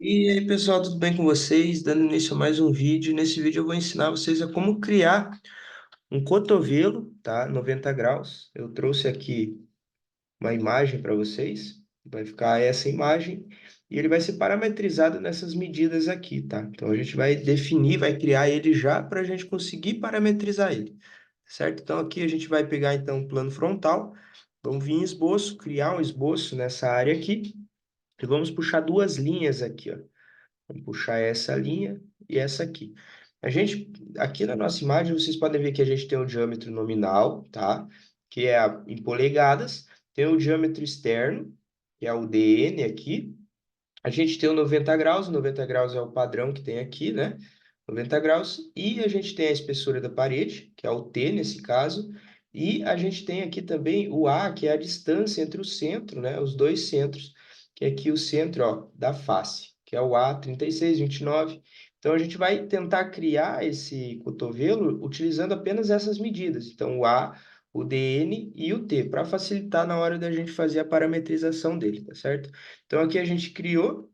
E aí, pessoal, tudo bem com vocês? Dando início a mais um vídeo. Nesse vídeo eu vou ensinar vocês a como criar um cotovelo, tá? 90 graus. Eu trouxe aqui uma imagem para vocês. Vai ficar essa imagem e ele vai ser parametrizado nessas medidas aqui, tá? Então a gente vai definir, vai criar ele já para a gente conseguir parametrizar ele, certo? Então aqui a gente vai pegar então o plano frontal, vamos vir em esboço, criar um esboço nessa área aqui e vamos puxar duas linhas aqui, ó. Vamos puxar essa linha e essa aqui. A gente, aqui na nossa imagem, vocês podem ver que a gente tem o diâmetro nominal, tá? Que é em polegadas. Tem o diâmetro externo, que é o DN aqui. A gente tem o 90 graus é o padrão que tem aqui, né? 90 graus. E a gente tem a espessura da parede, que é o T nesse caso. E a gente tem aqui também o A, que é a distância entre o centro, né? Os dois centros, que é aqui o centro, ó, da face, que é o A 36, 29. Então a gente vai tentar criar esse cotovelo utilizando apenas essas medidas. Então o A, o DN e o T, para facilitar na hora da gente fazer a parametrização dele, tá certo? Então aqui a gente criou.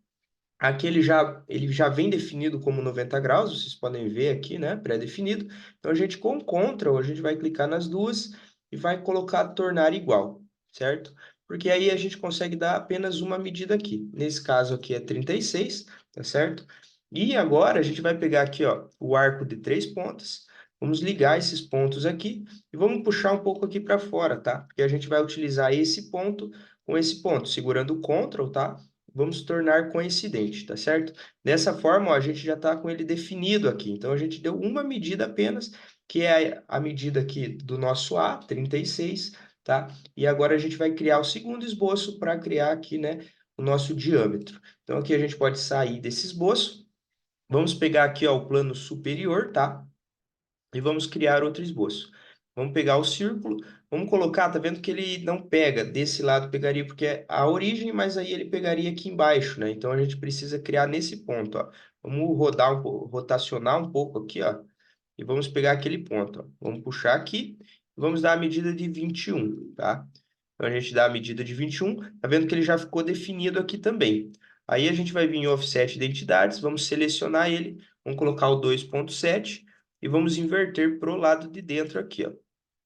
Aqui ele já vem definido como 90 graus, vocês podem ver aqui, né? Pré-definido. Então a gente com Ctrl, a gente vai clicar nas duas e vai colocar tornar igual, certo? Porque aí a gente consegue dar apenas uma medida aqui. Nesse caso aqui é 36, tá certo? E agora a gente vai pegar aqui, ó, o arco de três pontas. Vamos ligar esses pontos aqui e vamos puxar um pouco aqui para fora, tá? Porque a gente vai utilizar esse ponto com esse ponto, segurando o Ctrl, tá? Vamos tornar coincidente, tá certo? Dessa forma, ó, a gente já está com ele definido aqui. Então, a gente deu uma medida apenas, que é a medida aqui do nosso A, 36, tá? E agora a gente vai criar o segundo esboço para criar aqui, né, o nosso diâmetro. Então, aqui a gente pode sair desse esboço. Vamos pegar aqui, ó, o plano superior, tá? E vamos criar outro esboço. Vamos pegar o círculo, vamos colocar, tá vendo que ele não pega, desse lado pegaria porque é a origem, mas aí ele pegaria aqui embaixo, né? Então a gente precisa criar nesse ponto, ó. Vamos rodar rotacionar um pouco aqui, ó, e vamos pegar aquele ponto, ó. Vamos puxar aqui e vamos dar a medida de 21, tá? Então a gente dá a medida de 21, tá vendo que ele já ficou definido aqui também. Aí a gente vai vir em Offset Identidades, vamos selecionar ele, vamos colocar o 2.7 e vamos inverter para o lado de dentro aqui, ó.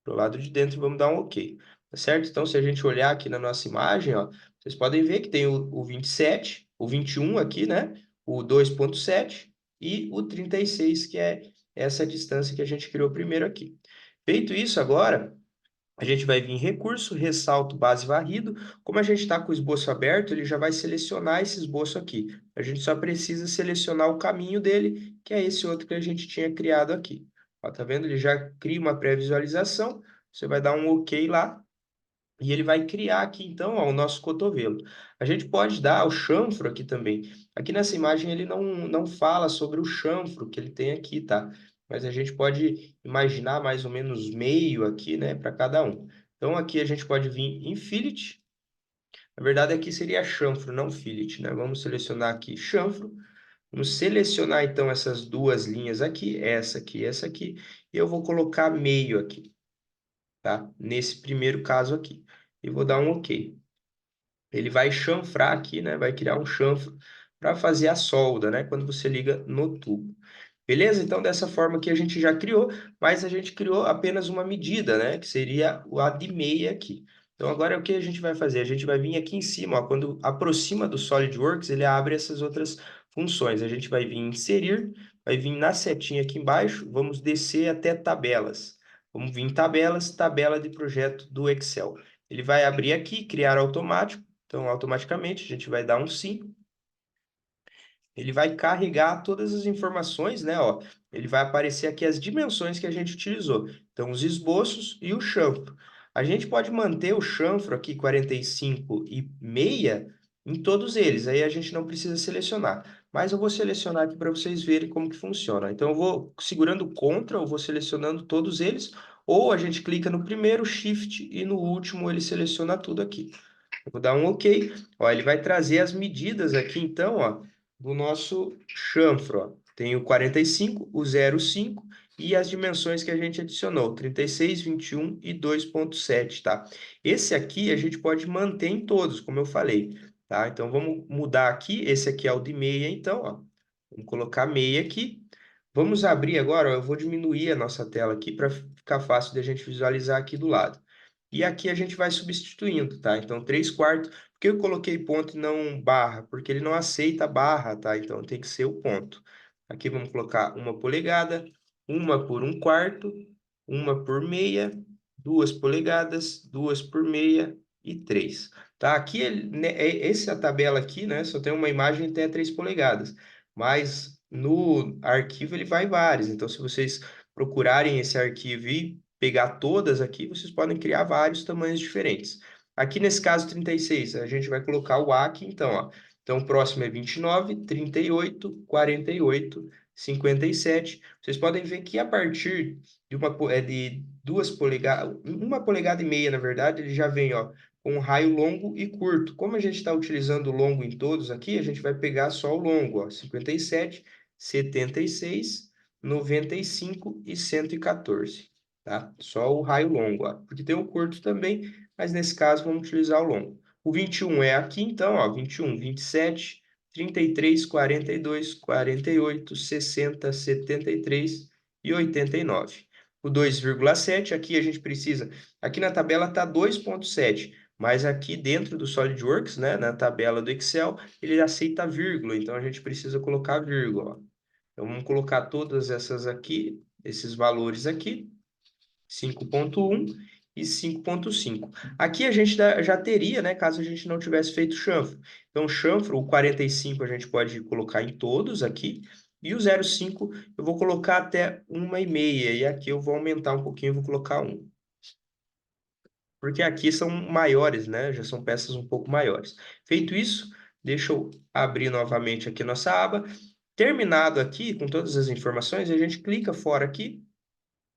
Para o lado de dentro, vamos dar um OK. Tá certo? Então, se a gente olhar aqui na nossa imagem, ó, vocês podem ver que tem o 27, o 21 aqui, né? O 2.7 e o 36, que é essa distância que a gente criou primeiro aqui. Feito isso agora, a gente vai vir em recurso, ressalto base varrido. Como a gente está com o esboço aberto, ele já vai selecionar esse esboço aqui. A gente só precisa selecionar o caminho dele, que é esse outro que a gente tinha criado aqui. Ó, tá vendo? Ele já cria uma pré-visualização. Você vai dar um OK lá. E ele vai criar aqui, então, ó, o nosso cotovelo. A gente pode dar o chanfro aqui também. Aqui nessa imagem ele não fala sobre o chanfro que ele tem aqui, tá? Mas a gente pode imaginar mais ou menos meio aqui, né, para cada um. Então aqui a gente pode vir em fillet. Na verdade aqui seria chanfro, não fillet, né? Vamos selecionar aqui chanfro. Vamos selecionar então essas duas linhas aqui, essa aqui. E eu vou colocar meio aqui, tá? Nesse primeiro caso aqui. E vou dar um OK. Ele vai chanfrar aqui, né? Vai criar um chanfro para fazer a solda, né? Quando você liga no tubo. Beleza? Então, dessa forma aqui a gente já criou, mas a gente criou apenas uma medida, né? Que seria o A de meia aqui. Então, agora o que a gente vai fazer? A gente vai vir aqui em cima, ó, quando aproxima do SolidWorks, ele abre essas outras funções. A gente vai vir em inserir, vai vir na setinha aqui embaixo, vamos descer até tabelas. Vamos vir em tabelas, tabela de projeto do Excel. Ele vai abrir aqui, criar automático. Então, automaticamente, a gente vai dar um sim. Ele vai carregar todas as informações, né? Ó, ele vai aparecer aqui as dimensões que a gente utilizou. Então, os esboços e o chanfro. A gente pode manter o chanfro aqui 45,5 em todos eles. Aí a gente não precisa selecionar. Mas eu vou selecionar aqui para vocês verem como que funciona. Então, eu vou segurando o Ctrl, eu vou selecionando todos eles. Ou a gente clica no primeiro Shift e no último ele seleciona tudo aqui. Eu vou dar um OK. Ó, ele vai trazer as medidas aqui, então, ó, do nosso chanfro. Ó. Tem o 45, o 0,5 e as dimensões que a gente adicionou, 36, 21 e 2,7, tá? Esse aqui a gente pode manter em todos, como eu falei. tá? Então, vamos mudar aqui. Esse aqui é o de meia, então, ó. Vamos colocar meia aqui. Vamos abrir agora, ó, eu vou diminuir a nossa tela aqui para ficar fácil de a gente visualizar aqui do lado. E aqui a gente vai substituindo, tá? Então, 3/4. Por que eu coloquei ponto e não barra? Porque ele não aceita barra, tá? Então, tem que ser o ponto. Aqui vamos colocar 1 polegada, 1/1/4, 1/meia, 2 polegadas, 2/meia e 3. Tá? Aqui, né, essa tabela aqui, né, só tem uma imagem até 3 polegadas, mas no arquivo ele vai vários. Então, se vocês procurarem esse arquivo e pegar todas aqui, vocês podem criar vários tamanhos diferentes. Aqui nesse caso 36, a gente vai colocar o A aqui, então, ó. Então, o próximo é 29, 38, 48, 57. Vocês podem ver que a partir de 2 polegadas, 1 polegada e meia, na verdade, ele já vem, ó, com um raio longo e curto. Como a gente está utilizando o longo em todos aqui, a gente vai pegar só o longo, ó, 57, 76, 95 e 114, tá? Só o raio longo, ó, porque tem o curto também, mas nesse caso vamos utilizar o longo. O 21 é aqui, então, ó, 21, 27, 33, 42, 48, 60, 73 e 89. O 2,7, aqui a gente precisa... Aqui na tabela está 2,7, mas aqui dentro do SolidWorks, né, na tabela do Excel, ele aceita vírgula, então a gente precisa colocar vírgula, ó. Então vamos colocar todas essas aqui, esses valores aqui, 5,1 e 5,5. Aqui a gente já teria, né, caso a gente não tivesse feito chanfro. Então, chanfro, o 45 a gente pode colocar em todos aqui, e o 0,5 eu vou colocar até 1,5, e aqui eu vou aumentar um pouquinho, vou colocar 1. Porque aqui são maiores, né? Já são peças um pouco maiores. Feito isso, deixa eu abrir novamente aqui nossa aba. Terminado aqui com todas as informações, a gente clica fora aqui,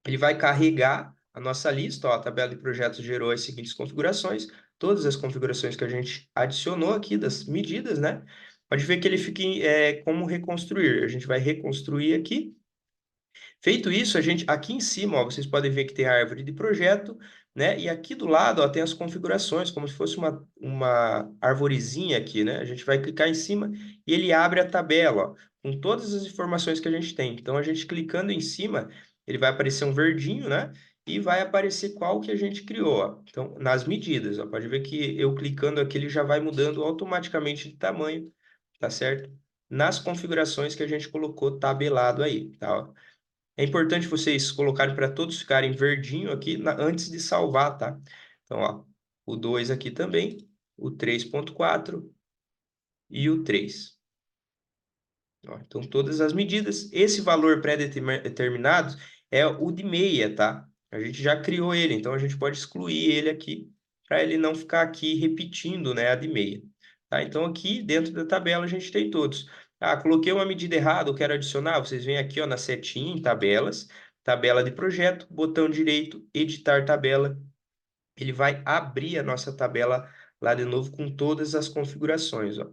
ele vai carregar a nossa lista, ó, a tabela de projetos gerou as seguintes configurações, todas as configurações que a gente adicionou aqui das medidas, né? Pode ver que ele fica como reconstruir. A gente vai reconstruir aqui. Feito isso, a gente aqui em cima, ó, vocês podem ver que tem a árvore de projeto, né? E aqui do lado, ó, tem as configurações, como se fosse uma arvorezinha aqui, né? A gente vai clicar em cima e ele abre a tabela, ó, com todas as informações que a gente tem. Então, a gente clicando em cima, ele vai aparecer um verdinho, né? E vai aparecer qual que a gente criou, ó. Então, nas medidas, ó, pode ver que eu clicando aqui, ele já vai mudando automaticamente de tamanho, tá certo? Nas configurações que a gente colocou tabelado aí, tá? Ó. É importante vocês colocarem para todos ficarem verdinho aqui antes de salvar, tá? Então, ó, o 2 aqui também, o 3,4 e o 3. Ó, então, todas as medidas. Esse valor pré-determinado é o de meia, tá? A gente já criou ele, então a gente pode excluir ele aqui, para ele não ficar aqui repetindo, né, a de meia. Tá? Então, aqui dentro da tabela a gente tem todos. Ah, coloquei uma medida errada, eu quero adicionar. Vocês vêm aqui, ó, na setinha em tabelas, tabela de projeto, botão direito, editar tabela. Ele vai abrir a nossa tabela lá de novo com todas as configurações, ó.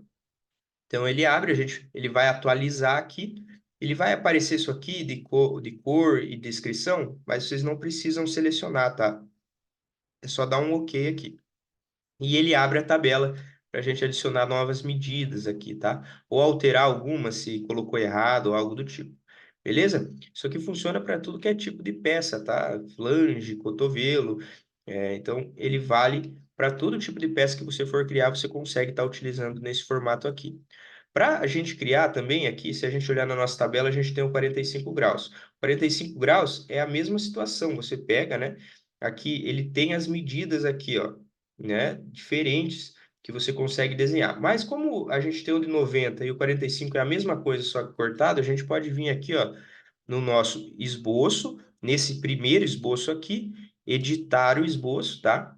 Então ele abre, ele vai atualizar aqui, ele vai aparecer isso aqui de cor e descrição, mas vocês não precisam selecionar, tá? É só dar um OK aqui. E ele abre a tabela para a gente adicionar novas medidas aqui, tá? Ou alterar alguma se colocou errado ou algo do tipo. Beleza? Isso aqui funciona para tudo que é tipo de peça, tá? Flange, cotovelo. Então, ele vale para todo tipo de peça que você for criar, você consegue estar utilizando nesse formato aqui. Para a gente criar também aqui, se a gente olhar na nossa tabela, a gente tem o 45 graus. 45 graus é a mesma situação, você pega, né? Aqui ele tem as medidas aqui, ó, né? Diferentes que você consegue desenhar. Mas como a gente tem o de 90 e o 45 é a mesma coisa, só que cortado, a gente pode vir aqui, ó, no nosso esboço, nesse primeiro esboço aqui, editar o esboço, tá?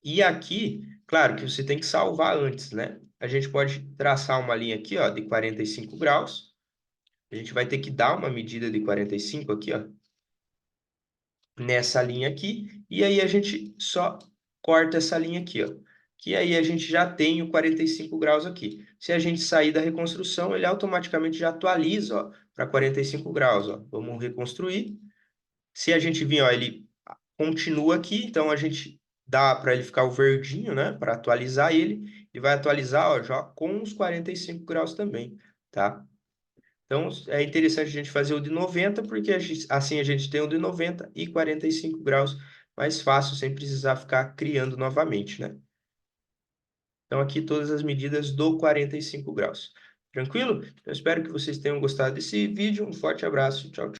E aqui, claro que você tem que salvar antes, né? A gente pode traçar uma linha aqui, ó, de 45 graus. A gente vai ter que dar uma medida de 45 aqui, ó, nessa linha aqui. E aí a gente só corta essa linha aqui, ó. Que aí a gente já tem o 45 graus aqui. Se a gente sair da reconstrução, ele automaticamente já atualiza, ó, para 45 graus, ó. Vamos reconstruir. Se a gente vir, ó, ele continua aqui, então a gente dá para ele ficar o verdinho, né, para atualizar ele. e vai atualizar, ó, já com os 45 graus também, tá? Então, é interessante a gente fazer o de 90, porque assim a gente tem o de 90 e 45 graus mais fácil, sem precisar ficar criando novamente, né? Então, aqui todas as medidas do 45 graus. Tranquilo? Eu espero que vocês tenham gostado desse vídeo. Um forte abraço. Tchau, tchau.